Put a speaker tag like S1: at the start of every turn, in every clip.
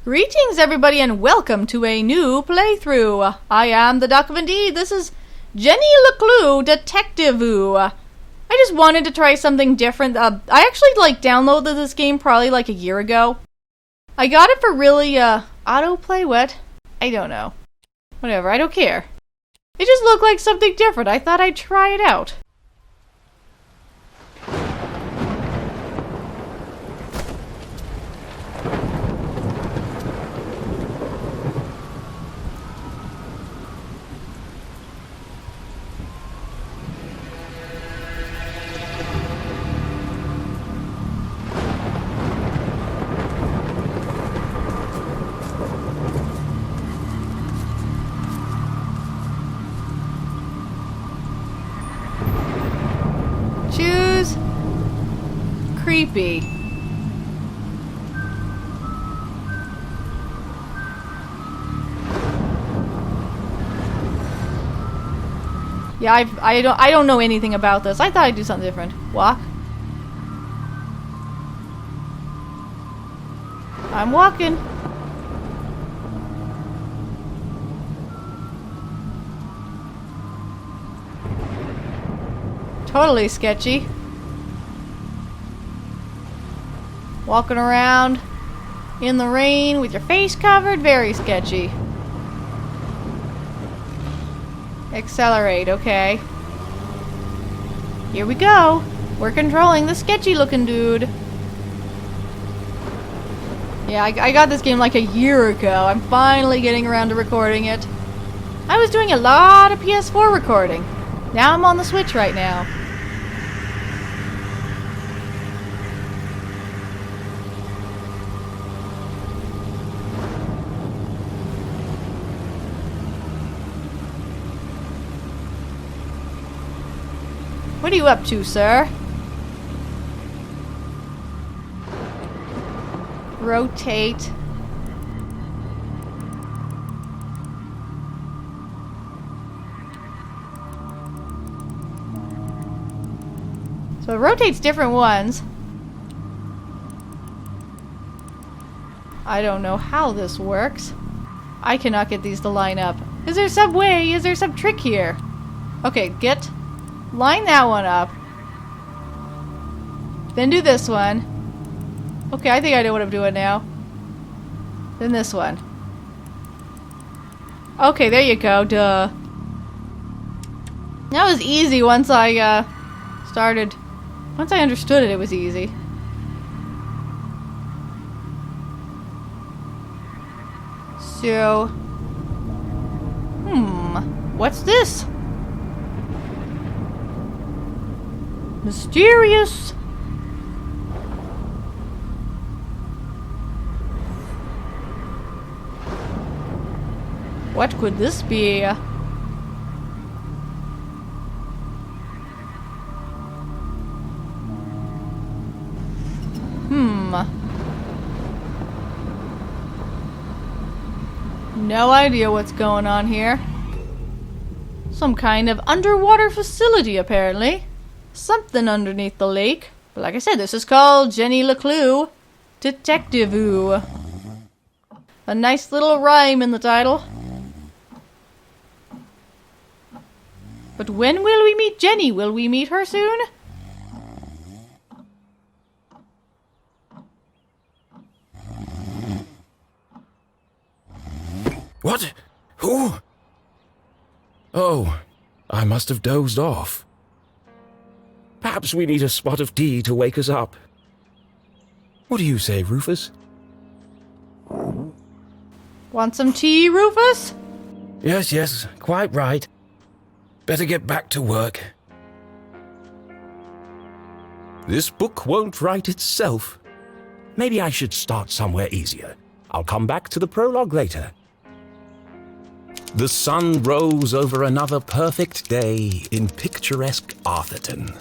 S1: Greetings everybody and welcome to a new playthrough. I am the Duck of Indeed. This is Jenny LeClue, Detectivu. I just wanted to try something different. I actually downloaded this game probably a year ago. I got it for really autoplay. What? I don't know. Whatever, I don't care. It just looked like something different. I thought I'd try it out. Choose creepy. Yeah, I don't know anything about this. I thought I'd do something different. Walk. I'm walking. Totally sketchy. Walking around in the rain with your face covered, very sketchy. Accelerate, okay. Here we go. We're controlling the sketchy looking dude. Yeah, I got this game a year ago. I'm finally getting around to recording it. I was doing a lot of PS4 recording. Now I'm on the Switch right now. What are you up to, sir? Rotate. So it rotates different ones. I don't know how this works. I cannot get these to line up. Is there some way? Is there some trick here? Okay, line that one up. Then do this one. Okay, I think I know what I'm doing now. Then this one. Okay, there you go. Duh. That was easy once I started. Once I understood it, it was easy. So, what's this? Mysterious. What could this be? No idea what's going on here. Some kind of underwater facility, apparently. Something underneath the lake. But like I said, this is called Jenny LeClue, Detectivu. A nice little rhyme in the title. But when will we meet Jenny? Will we meet her soon?
S2: What? Who? Oh, I must have dozed off. Perhaps we need a spot of tea to wake us up. What do you say, Rufus?
S1: Want some tea, Rufus?
S2: Yes, quite right. Better get back to work. This book won't write itself. Maybe I should start somewhere easier. I'll come back to the prologue later. The sun rose over another perfect day in picturesque Arthurton.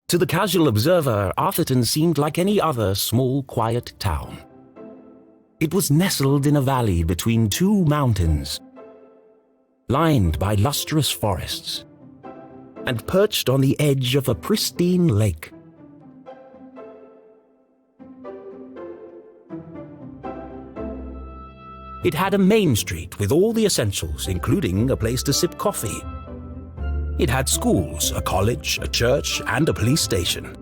S2: To the casual observer, Arthurton seemed like any other small, quiet town. It was nestled in a valley between two mountains, lined by lustrous forests. and perched on the edge of a pristine lake. It had a main street with all the essentials, including a place to sip coffee. It had schools, a college, a church, and a police station.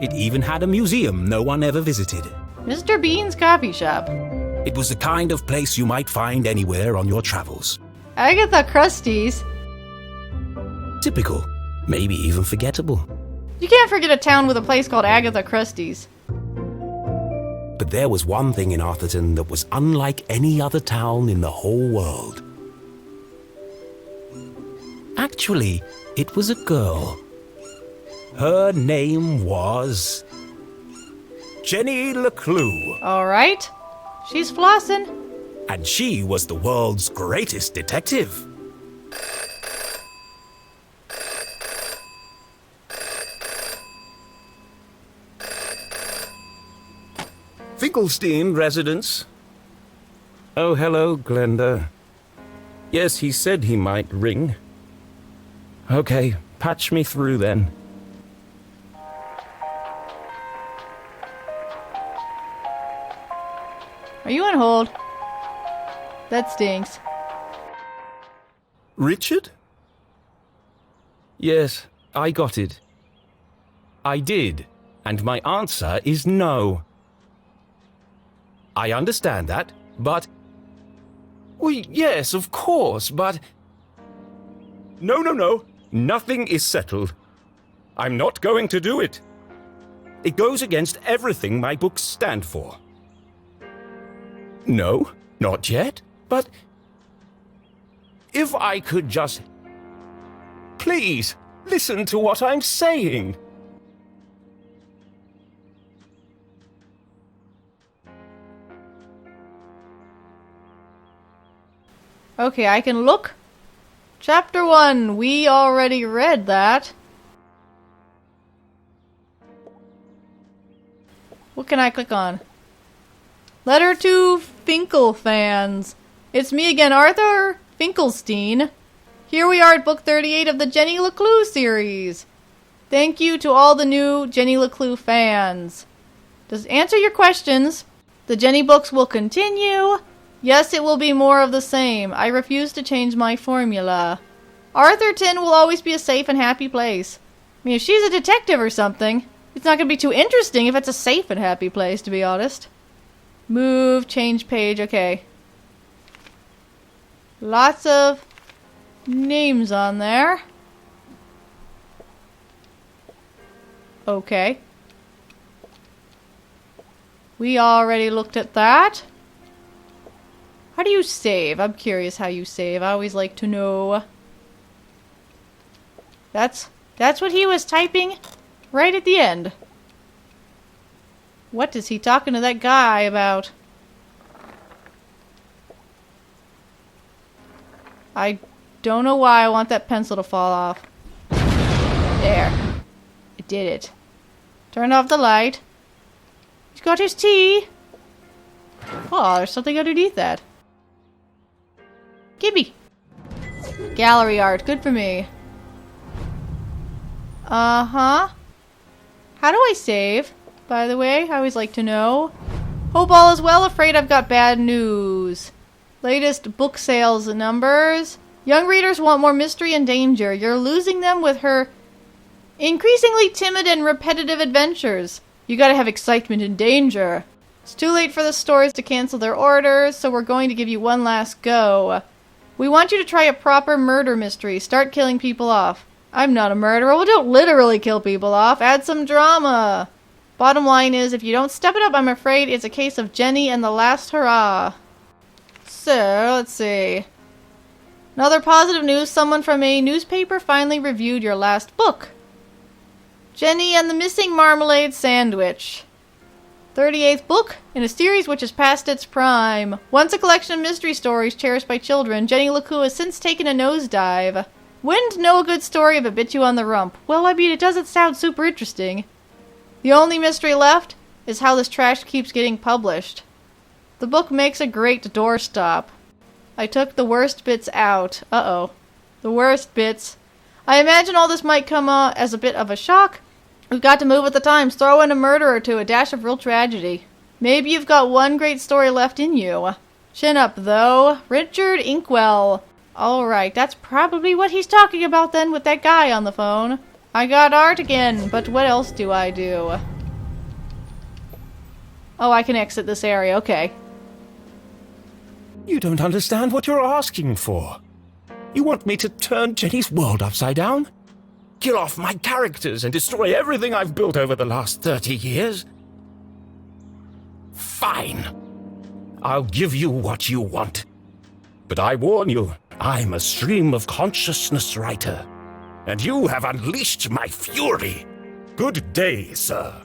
S2: It even had a museum no one ever visited.
S1: Mr. Bean's coffee shop.
S2: It was the kind of place you might find anywhere on your travels.
S1: Agatha Christie's.
S2: Typical, maybe even forgettable.
S1: You can't forget a town with a place called Agatha Christie's.
S2: But there was one thing in Arthurton that was unlike any other town in the whole world. Actually, it was a girl. Her name was Jenny LeClue.
S1: All right. She's flossing.
S2: And she was the world's greatest detective. Finklestein residence. Oh, hello, Glenda. Yes, he said he might ring. Okay, patch me through then.
S1: Are you on hold? That stinks.
S2: Richard? Yes, I got it. I did, and my answer is no. I understand that, but... Well, yes, of course, but... No. Nothing is settled. I'm not going to do it. It goes against everything my books stand for. No, not yet, but... If I could just... Please, listen to what I'm saying.
S1: Okay, I can look. Chapter 1, we already read that. What can I click on? Letter to Finkel fans. It's me again, Arthur Finklestein. Here we are at book 38 of the Jenny LeClue series. Thank you to all the new Jenny LeClue fans. To answer your questions, the Jenny books will continue. Yes, it will be more of the same. I refuse to change my formula. Arthurton will always be a safe and happy place. I mean, if she's a detective or something, it's not going to be too interesting if it's a safe and happy place, to be honest. Move, change page, okay. Lots of names on there. Okay. We already looked at that. How do you save? I'm curious how you save. I always like to know. That's what he was typing right at the end. What is he talking to that guy about? I don't know why I want that pencil to fall off. There. I did it. Turn off the light. He's got his tea. Oh, there's something underneath that. Gimme. Gallery art. Good for me. Uh-huh. How do I save? By the way, I always like to know. Hope all is well. Afraid I've got bad news. Latest book sales numbers. Young readers want more mystery and danger. You're losing them with her increasingly timid and repetitive adventures. You gotta have excitement and danger. It's too late for the stores to cancel their orders, so we're going to give you one last go. We want you to try a proper murder mystery. Start killing people off. I'm not a murderer. Well, don't literally kill people off. Add some drama. Bottom line is, if you don't step it up, I'm afraid it's a case of Jenny and the last hurrah. So, let's see. Another positive news. Someone from a newspaper finally reviewed your last book. Jenny and the Missing Marmalade Sandwich. 38th book in a series which is past its prime. Once a collection of mystery stories cherished by children, Jenny LeClue has since taken a nosedive. Wouldn't know a good story if it bit you on the rump. Well, I mean, it doesn't sound super interesting. The only mystery left is how this trash keeps getting published. The book makes a great doorstop. I took the worst bits out. Uh-oh. The worst bits. I imagine all this might come as a bit of a shock. We've got to move with the times. Throw in a murder or two, a dash of real tragedy. Maybe you've got one great story left in you. Chin up, though. Richard Inkwell. Alright, that's probably what he's talking about then with that guy on the phone. I got art again, but what else do I do? Oh, I can exit this area, okay.
S2: You don't understand what you're asking for. You want me to turn Jenny's world upside down? Kill off my characters and destroy everything I've built over the last 30 years? Fine. I'll give you what you want. But I warn you, I'm a stream of consciousness writer, and you have unleashed my fury. Good day, sir.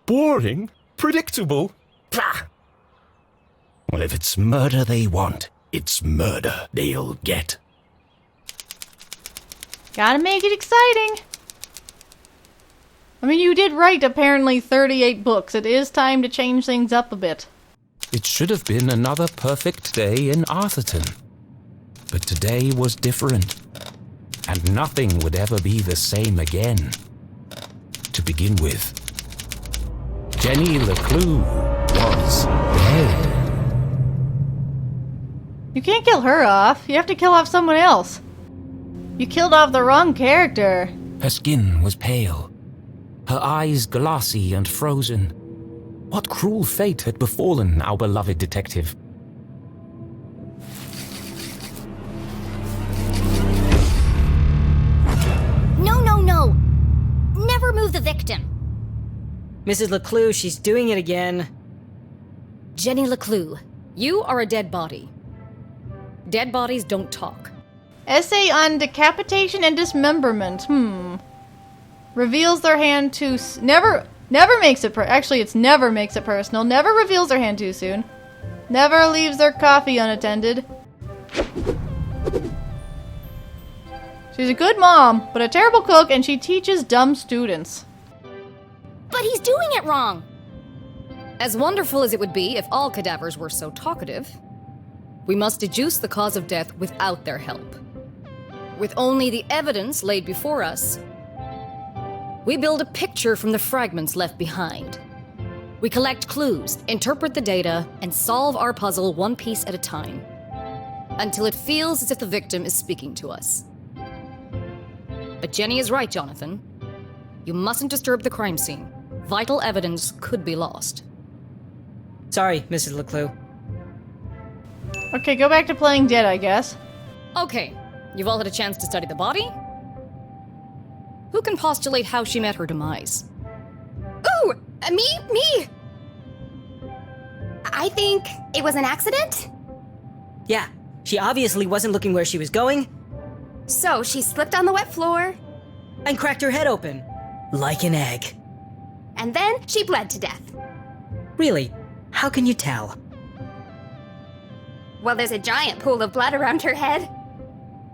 S2: Boring? Predictable? Pah! Well, if it's murder they want, it's murder they'll get.
S1: Gotta make it exciting. I mean, you did write apparently 38 books. It is time to change things up a bit.
S2: It should have been another perfect day in Arthurton. But today was different. And nothing would ever be the same again. To begin with, Jenny LeClue was dead.
S1: You can't kill her off. You have to kill off someone else. You killed off the wrong character.
S2: Her skin was pale, her eyes glassy and frozen. What cruel fate had befallen our beloved detective?
S3: No. Never move the victim.
S4: Mrs. LeClue, she's doing it again.
S3: Jenny LeClue, you are a dead body. Dead bodies don't talk.
S1: Essay on decapitation and dismemberment. Reveals their hand too never makes it actually it's never makes it personal. Never reveals their hand too soon. Never leaves their coffee unattended. She's a good mom, but a terrible cook, and she teaches dumb students.
S3: But he's doing it wrong! As wonderful as it would be if all cadavers were so talkative, we must deduce the cause of death without their help. With only the evidence laid before us, we build a picture from the fragments left behind. We collect clues, interpret the data, and solve our puzzle one piece at a time, until it feels as if the victim is speaking to us. But Jenny is right, Jonathan. You mustn't disturb the crime scene. Vital evidence could be lost.
S4: Sorry, Mrs. LeClue.
S1: Okay, go back to playing dead, I guess.
S3: Okay, you've all had a chance to study the body? Who can postulate how she met her demise?
S5: Ooh, me! I think it was an accident.
S4: Yeah, she obviously wasn't looking where she was going
S5: So she slipped on the wet floor,
S4: and cracked her head open. Like an egg.
S5: and then she bled to death.
S4: Really? How can you tell?
S5: Well, there's a giant pool of blood around her head.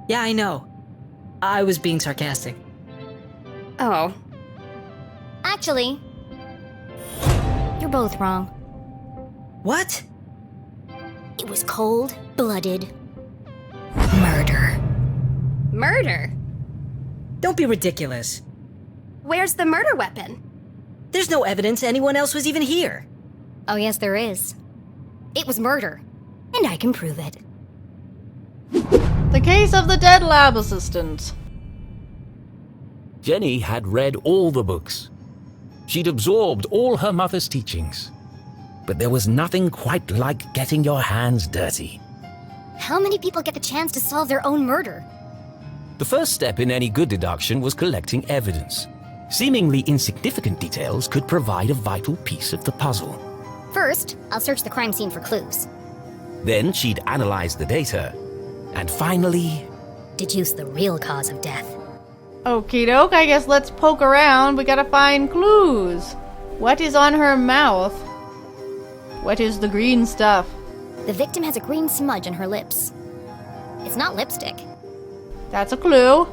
S4: Yeah, I know. I was being sarcastic.
S5: Oh.
S3: Actually, you're both wrong.
S4: What?
S3: It was cold-blooded murder.
S5: Murder?
S4: Don't be ridiculous.
S5: Where's the murder weapon?
S4: There's no evidence anyone else was even here.
S3: Oh yes, there is. It was murder, and I can prove it.
S1: The case of the dead lab assistant.
S2: Jenny had read all the books. She'd absorbed all her mother's teachings. But there was nothing quite like getting your hands dirty.
S3: How many people get the chance to solve their own murder?
S2: The first step in any good deduction was collecting evidence. Seemingly insignificant details could provide a vital piece of the puzzle.
S3: First, I'll search the crime scene for clues.
S2: Then she'd analyze the data. And finally,
S3: Deduce the real cause of death.
S1: Okie doke, I guess let's poke around. We gotta find clues. What is on her mouth? What is the green stuff?
S3: The victim has a green smudge on her lips. It's not lipstick.
S1: That's a clue.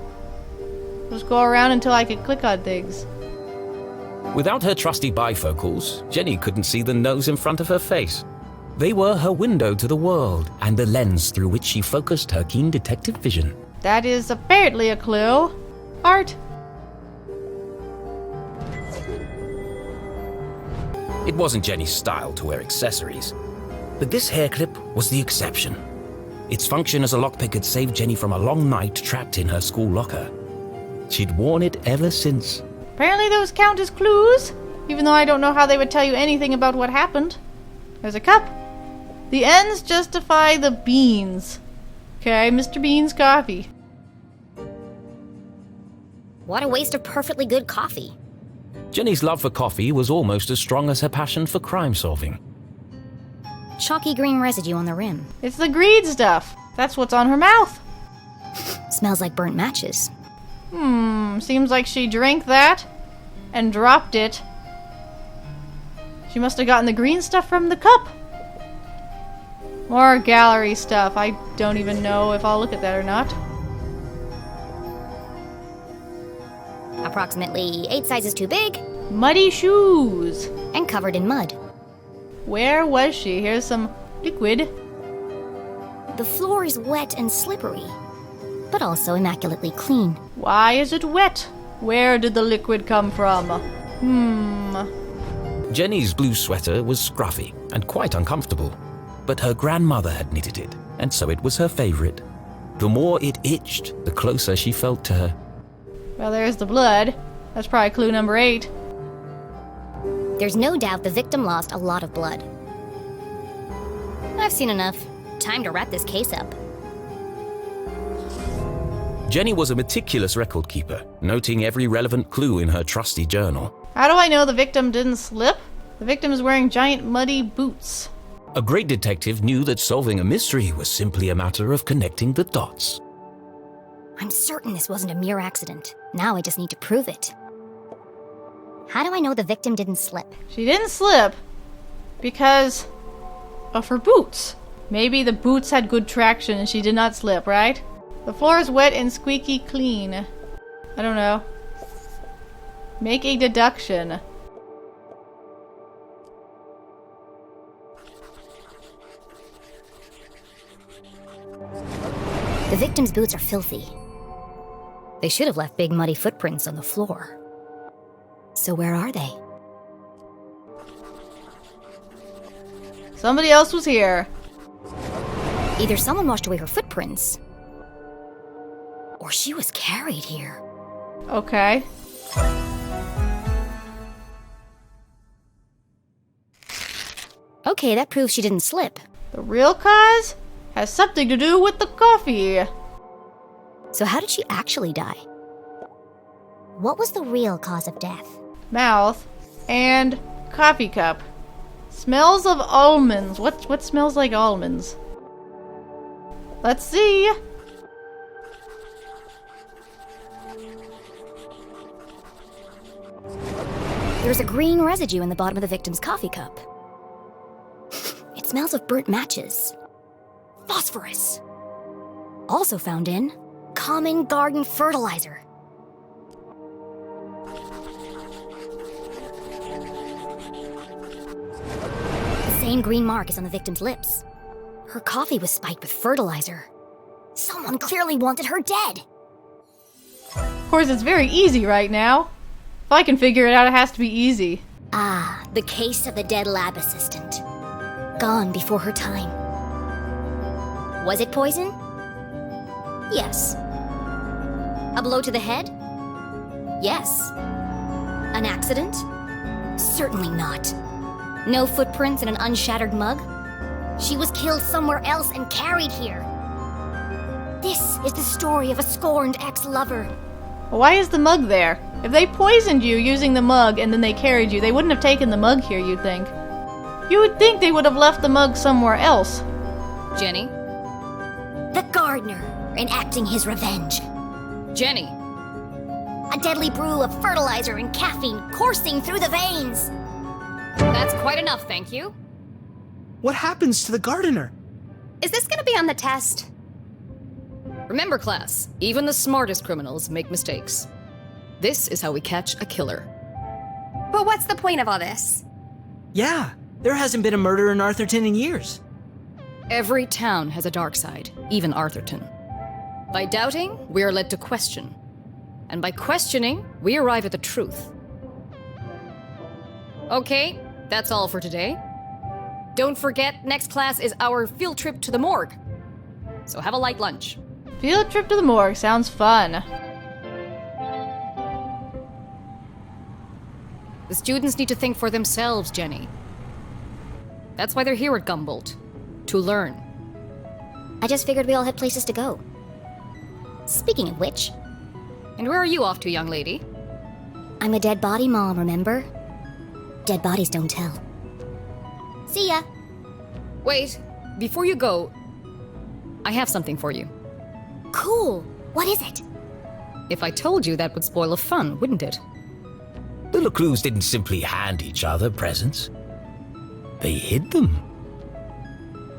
S1: Just go around until I can click on things.
S2: without her trusty bifocals, Jenny couldn't see the nose in front of her face. They were her window to the world and the lens through which she focused her keen detective vision.
S1: That is apparently a clue. Art.
S2: It wasn't Jenny's style to wear accessories, but this hair clip was the exception. Its function as a lockpick had saved Jenny from a long night trapped in her school locker. She'd worn it ever since.
S1: Apparently those count as clues, even though I don't know how they would tell you anything about what happened. There's a cup. The ends justify the beans. Okay, Mr. Bean's coffee.
S6: What a waste of perfectly good coffee.
S2: Jenny's love for coffee was almost as strong as her passion for crime solving.
S6: Chalky green residue on the rim.
S1: It's the greed stuff. That's what's on her mouth.
S6: Smells like burnt matches.
S1: Seems like she drank that and dropped it. She must have gotten the green stuff from the cup. More gallery stuff. I don't even know if I'll look at that or not.
S6: Approximately 8 sizes too big
S1: Muddy shoes.
S6: and covered in mud.
S1: Where was she? Here's some liquid.
S6: The floor is wet and slippery, but also immaculately clean.
S1: Why is it wet? Where did the liquid come from?
S2: Jenny's blue sweater was scruffy and quite uncomfortable, but her grandmother had knitted it, and so it was her favorite. The more it itched, the closer she felt to her.
S1: Well, there's the blood. That's probably clue number 8.
S6: There's no doubt the victim lost a lot of blood. I've seen enough. Time to wrap this case up.
S2: Jenny was a meticulous record keeper, noting every relevant clue in her trusty journal.
S1: How do I know the victim didn't slip? The victim is wearing giant muddy boots.
S2: A great detective knew that solving a mystery was simply a matter of connecting the dots.
S6: I'm certain this wasn't a mere accident. Now I just need to prove it. How do I know the victim didn't slip?
S1: She didn't slip because of her boots. Maybe the boots had good traction and she did not slip, right? The floor is wet and squeaky clean. I don't know. Make a deduction.
S6: The victim's boots are filthy. They should have left big muddy footprints on the floor. So where are they?
S1: Somebody else was here.
S6: Either someone washed away her footprints, or she was carried here.
S1: Okay.
S6: Okay, that proves she didn't slip.
S1: The real cause has something to do with the coffee.
S6: So how did she actually die? What was the real cause of death?
S1: Mouth and coffee cup. Smells of almonds. What smells like almonds? Let's see.
S6: There's a green residue in the bottom of the victim's coffee cup. It smells of burnt matches. Phosphorus. Also found in common garden fertilizer. The same green mark is on the victim's lips. Her coffee was spiked with fertilizer. Someone clearly wanted her dead.
S1: Of course, it's very easy right now. If I can figure it out, it has to be easy.
S6: Ah, the case of the dead lab assistant. Gone before her time. Was it poison? Yes. A blow to the head? Yes. An accident? Certainly not. No footprints in an unshattered mug? She was killed somewhere else and carried here. This is the story of a scorned ex-lover.
S1: Why is the mug there? If they poisoned you using the mug and then they carried you, they wouldn't have taken the mug here, you'd think. You would think they would have left the mug somewhere else.
S3: Jenny?
S6: The gardener enacting his revenge.
S3: Jenny!
S6: A deadly brew of fertilizer and caffeine coursing through the veins.
S3: That's quite enough, thank you.
S7: What happens to the gardener?
S5: Is this gonna be on the test?
S3: Remember, class, even the smartest criminals make mistakes. This is how we catch a killer.
S5: But what's the point of all this?
S7: Yeah,
S4: There hasn't been a murder in Arthurton in years.
S3: Every town has a dark side, even Arthurton. By doubting, we are led to question. And by questioning, we arrive at the truth. Okay, that's all for today. Don't forget, next class is our field trip to the morgue. So have a light lunch.
S1: Field trip to the morgue sounds fun.
S3: The students need to think for themselves, Jenny. That's why they're here at Gumboldt. To learn.
S6: I just figured we all had places to go. Speaking of which,
S3: And where are you off to, young lady?
S6: I'm a dead body mom, remember? Dead bodies don't tell. See ya.
S3: Wait, before you go, I have something for you.
S6: Cool. What is it?
S3: If I told you, that would spoil the fun, wouldn't it?
S2: The LeClues didn't simply hand each other presents. They hid them.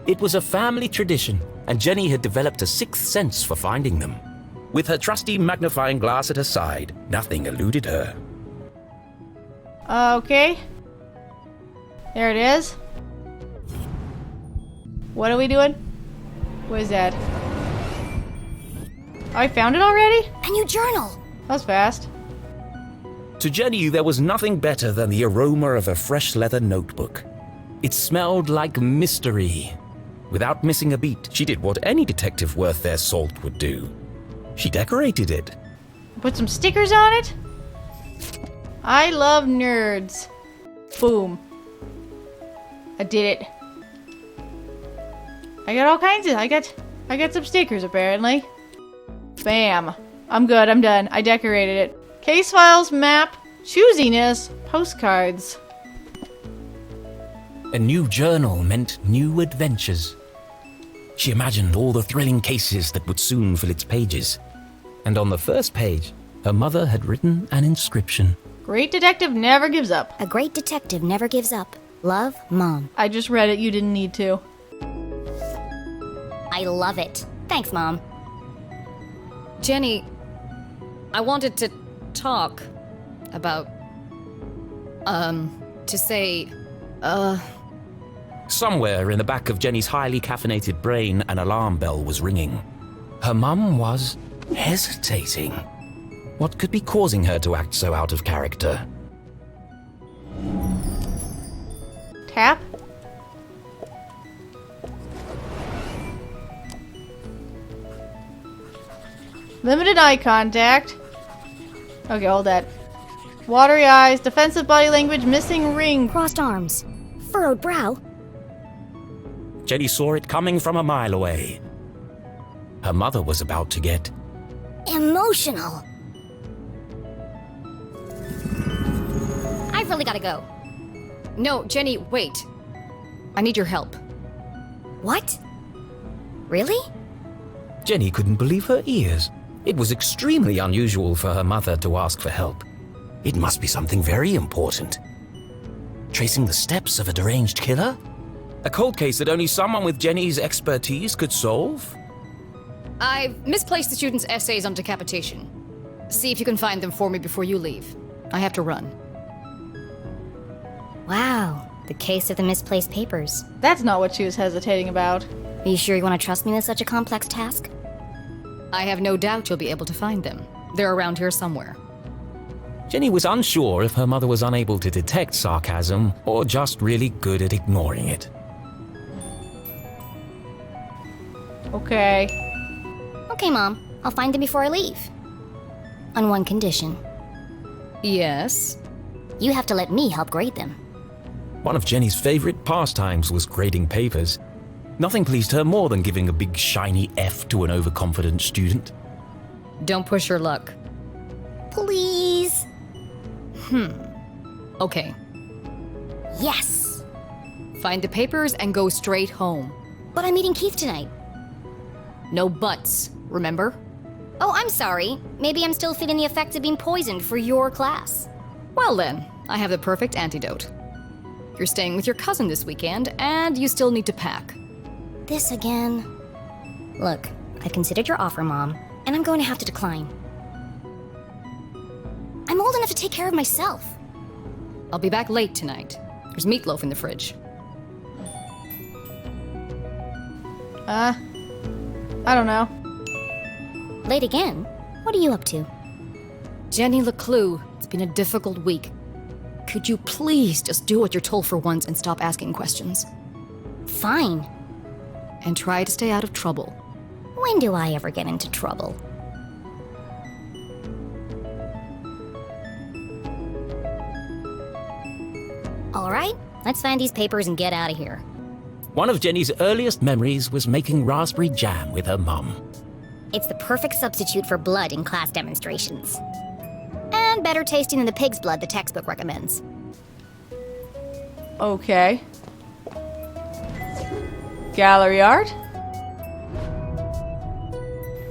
S2: It was a family tradition, and Jenny had developed a sixth sense for finding them. With her trusty magnifying glass at her side, nothing eluded her.
S1: Okay. There it is. What are we doing? What is that? Oh, I found it already?
S6: A new journal.
S1: That was fast.
S2: To Jenny, there was nothing better than the aroma of a fresh leather notebook. It smelled like mystery. Without missing a beat, she did what any detective worth their salt would do. She decorated it.
S1: Put some stickers on it. I love nerds. Boom. I did it. I got all kinds of... I got some stickers, apparently. Bam. I'm good. I'm done. I decorated it. Case files, map, choosiness, postcards.
S2: A new journal meant new adventures. She imagined all the thrilling cases that would soon fill its pages. And on the first page, her mother had written an inscription.
S1: Great detective never gives up.
S6: A great detective never gives up. Love, Mom.
S1: I just read it. You didn't need to.
S6: I love it. Thanks, Mom.
S3: Jenny, I wanted to talk about, to say,
S2: Somewhere in the back of Jenny's highly caffeinated brain, an alarm bell was ringing. Her mum was hesitating. What could be causing her to act so out of character?
S1: Tap. Limited eye contact. Okay, hold that. Watery eyes, defensive body language, missing ring.
S6: Crossed arms. Furrowed brow.
S2: Jenny saw it coming from a mile away. Her mother was about to get
S6: Emotional. I really gotta go.
S3: no, Jenny, wait. I need your help.
S6: What? Really?
S2: Jenny couldn't believe her ears. It was extremely unusual for her mother to ask for help. It must be something very important. Tracing the steps of a deranged killer? A cold case that only someone with Jenny's expertise could solve?
S3: I've misplaced the students' essays on decapitation. See if you can find them for me before you leave. I have to run.
S6: Wow. The case of the misplaced papers.
S1: That's not what she was hesitating about.
S6: Are you sure you want to trust me with such a complex task?
S3: I have no doubt you'll be able to find them. They're around here somewhere.
S2: Jenny was unsure if her mother was unable to detect sarcasm or just really good at ignoring it.
S1: Okay.
S6: Okay, Mom. I'll find them before I leave. On one condition.
S3: Yes?
S6: You have to let me help grade them.
S2: One of Jenny's favorite pastimes was grading papers. Nothing pleased her more than giving a big shiny F to an overconfident student.
S3: Don't push your luck.
S6: Please.
S3: Okay.
S6: Yes.
S3: Find the papers and go straight home.
S6: But I'm meeting Keith tonight.
S3: No buts, remember?
S6: Oh, I'm sorry. Maybe I'm still feeling the effects of being poisoned for your class.
S3: Well then, I have the perfect antidote. You're staying with your cousin this weekend, and you still need to pack.
S6: This again. Look, I've considered your offer, Mom, and I'm going to have to decline. I'm old enough to take care of myself.
S3: I'll be back late tonight. There's meatloaf in the fridge.
S1: I don't know.
S6: Late again? What are you up to?
S3: Jenny LeClue, it's been a difficult week. Could you please just do what you're told for once and stop asking questions?
S6: Fine.
S3: And try to stay out of trouble.
S6: When do I ever get into trouble? Alright, let's find these papers and get out of here.
S2: One of Jenny's earliest memories was making raspberry jam with her mum.
S6: It's the perfect substitute for blood in class demonstrations. And better tasting than the pig's blood the textbook recommends.
S1: Okay. Gallery art?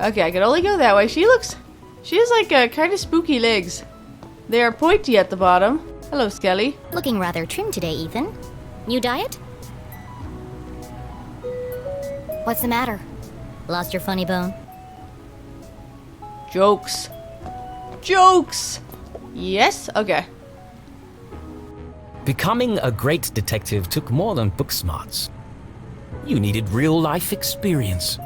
S1: Okay, I can only go that way. She has like kind of spooky legs. They are pointy at the bottom. Hello, Skelly.
S6: Looking rather trim today, Ethan. New diet? What's the matter? Lost your funny bone?
S1: Jokes. Jokes! Yes? Okay.
S2: Becoming a great detective took more than book smarts. You needed real-life experience.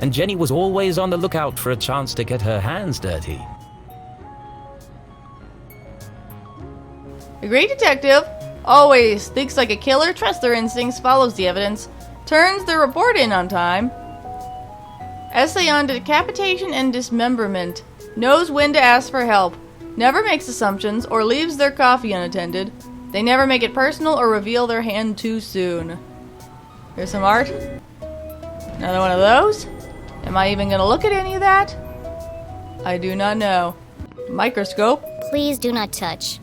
S2: And Jenny was always on the lookout for a chance to get her hands dirty.
S1: A great detective always thinks like a killer, trusts their instincts, follows the evidence, turns their report in on time. Essay on decapitation and dismemberment. Knows when to ask for help. Never makes assumptions or leaves their coffee unattended. They never make it personal or reveal their hand too soon. Here's some art. Another one of those. Am I even gonna look at any of that? I do not know. Microscope.
S6: Please do not touch.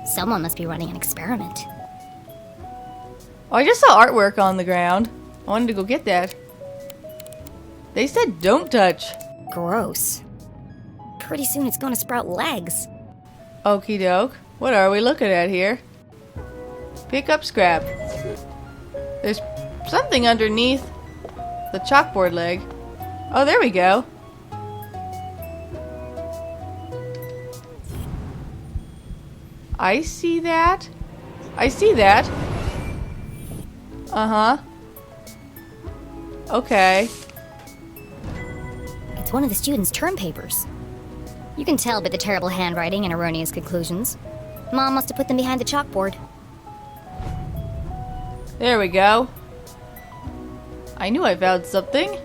S6: Someone must be running an experiment.
S1: Oh, I just saw artwork on the ground. I wanted to go get that. They said don't touch.
S6: Gross. Pretty soon it's gonna sprout legs.
S1: Okie doke. What are we looking at here? Pick up scrap. There's something underneath the chalkboard leg. Oh, there we go. I see that. I see that. Uh-huh. Okay.
S6: It's one of the students' term papers. You can tell by the terrible handwriting and erroneous conclusions. Mom must have put them behind the chalkboard.
S1: There we go. I knew I found something.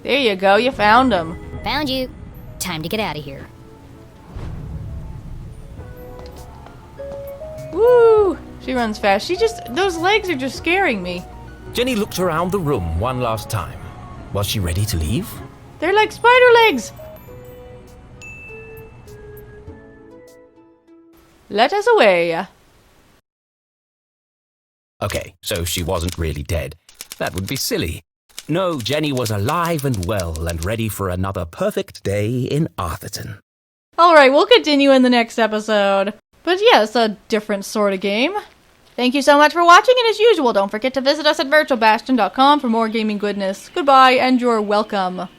S1: There you go, you found them.
S6: Found you. Time to get out of here.
S1: Woo! She runs fast. Those legs are just scaring me.
S2: Jenny looked around the room one last time. Was she ready to leave?
S1: They're like spider legs. Let us away.
S2: Okay, so she wasn't really dead. That would be silly. No, Jenny was alive and well and ready for another perfect day in Arthurton.
S1: Alright, we'll continue in the next episode. But yes, a different sort of game. Thank you so much for watching, and as usual, don't forget to visit us at virtualbastion.com for more gaming goodness. Goodbye, and you're welcome.